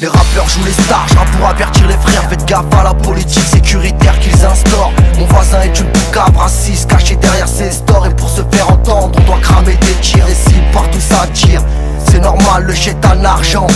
Les rappeurs jouent les stars, je rappe pour avertir les frères. Faites gaffe à la politique sécuritaire qu'ils instaurent. Mon voisin est une poucave raciste cachée derrière ses stores. Et pour se faire entendre, on doit cramer des tirs. Et si partout ça tire, c'est normal, le chétan argent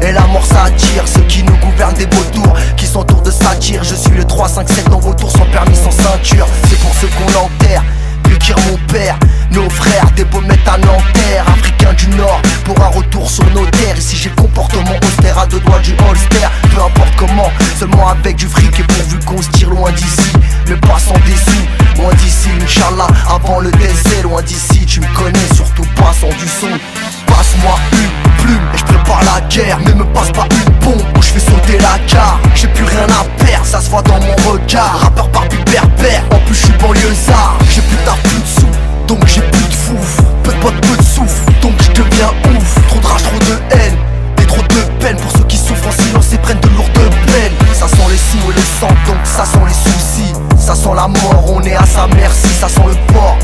et la mort ça attire. Ceux qui nous gouvernent des beaux tours, qui s'entourent de satire. Je suis le 3-5-7 dans vos tours sans permis, sans ceinture. C'est pour ceux qu'on enterre, Bukir mon père, nos frères, des baumettes à Nanterre. Africains du Nord, pour un retour sur nos terres. Ici j'ai le comportement austère, à deux doigts du holster. Peu importe comment, seulement avec du fric. Et pourvu qu'on se tire loin d'ici, mais pas sans des sous. Loin d'ici, Inch'Allah, avant le décès. Loin d'ici, tu me connais, surtout pas sans du son. Passe-moi une plume et je prépare la guerre. Mais me passe pas une bombe où je fais sauter la gare. J'ai plus rien à perdre, ça se voit dans mon regard. Rappeur par plus berbère, en plus je suis banlieusard. J'ai plus tard, plus de sous, donc j'ai plus de fouf. Peu de potes, peu de souffle, donc je deviens ouf. Trop de rage, trop de haine, et trop de peine. Pour ceux qui souffrent en silence et prennent de lourdes peines. Ça sent les sous et le sang, donc ça sent les soucis. Ça sent la mort, on est à sa merci. Ça sent le porc,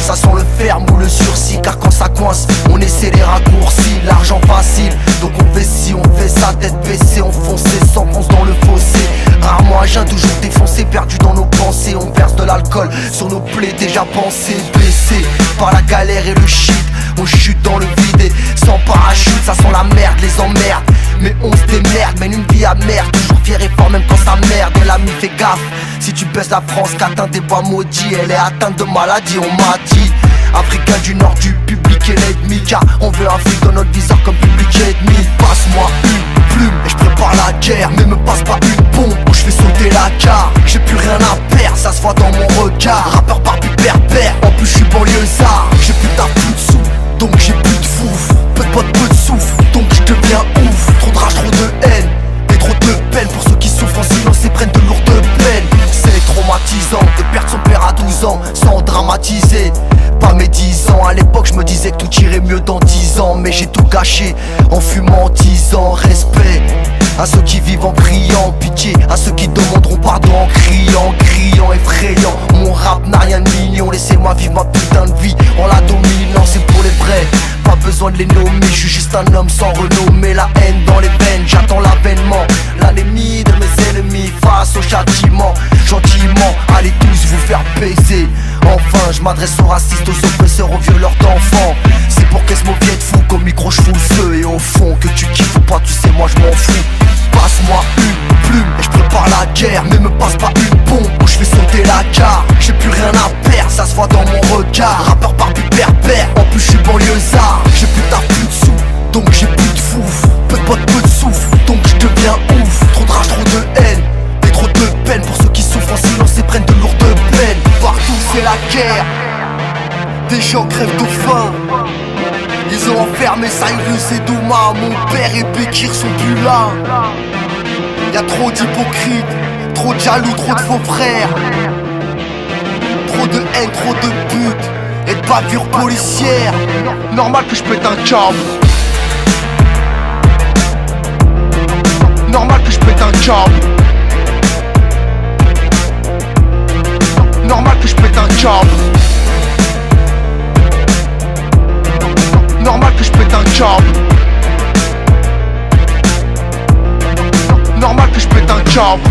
ça sent le ferme ou le sursis. Car quand ça coince, on essaie les raccourcis. L'argent facile, donc on fait ci, on fait ça, tête baissée, enfoncé, s'enfonce dans le fossé. Rarement à jeun, toujours défoncé, perdu dans nos pensées. On verse de l'alcool sur nos plaies déjà pensées. Blessés par la galère et le shit, on chute dans le vide et sans parachute. Ça sent la merde, les emmerdes, mais on se démerde. Mène une vie amère, toujours fier et fort même quand ça merde. Et l'ami fait gaffe, si tu baisses la France qu'atteint des bois maudits. Elle est atteinte de maladie, on m'a dit. Africain du nord du public et l'ennemi, car on veut un flic dans notre viseur comme public ennemi. Passe-moi une plume et je prépare la guerre. Mais me passe pas une bombe où je fais sauter la gare. J'ai plus rien à perdre, ça se voit dans mon regard. Rappeur par plus berbère, en plus je suis banlieusard. J'ai plus tard, plus de sous, donc j'ai plus de fouf. Peu de potes, peu de souffle, donc je deviens ouf. Trop de rage, trop de haine, et trop de peine. Pour ceux qui souffrent en silence et prennent de lourdes peines. C'est traumatisant de perdre son père à 12 ans sans dramatiser. Pas mes 10 ans, à l'époque je me disais que tout irait mieux dans 10 ans. Mais j'ai tout gâché en fumant, en 10 ans. Respect à ceux qui vivent en priant, pitié à ceux qui demanderont pardon en criant, criant, effrayant. Mon rap n'a rien de mignon, laissez-moi vivre ma putain de vie en la dominant, c'est pour les vrais. Pas besoin de les nommer, je suis juste un homme sans renommée. La haine dans les veines, j'attends l'avènement, l'anémie de mes ennemis face au châtiment. Gentiment, allez tous vous faire baiser. Enfin, je m'adresse aux racistes, aux oppresseurs, aux violeurs d'enfants. C'est pour qu'est-ce mot vienne fou, qu'au micro je fous le feu. Et au fond, que tu kiffes ou pas, tu sais, moi je m'en fous. Passe-moi une plume et je prépare la guerre. Mais me passe pas une bombe où je fais sauter la gare. J'ai plus rien à perdre, ça se voit dans mon regard. Rappeur par plus berbère, en plus je suis banlieusard. J'ai plus tard, plus de sous, donc j'ai plus de fouf. Peu de potes, peu de souffle, donc je deviens ouf. Trop de rage, trop de haine, et trop de peine. Pour ceux qui souffrent en silence et prennent de lourdes peines. Partout c'est la guerre, des gens crèvent de faim. Ils ont enfermé Cyrus et Douma. Mon père et Bekir sont plus là. Y'a trop d'hypocrites, trop de jaloux, trop de faux frères. Trop de haine, trop de putes et de bavures policières. Normal que je pète un câble. Normal que je pète un câble. Normal que je pète un câble. Normal que je pète un câble. Normal que je pète un câble.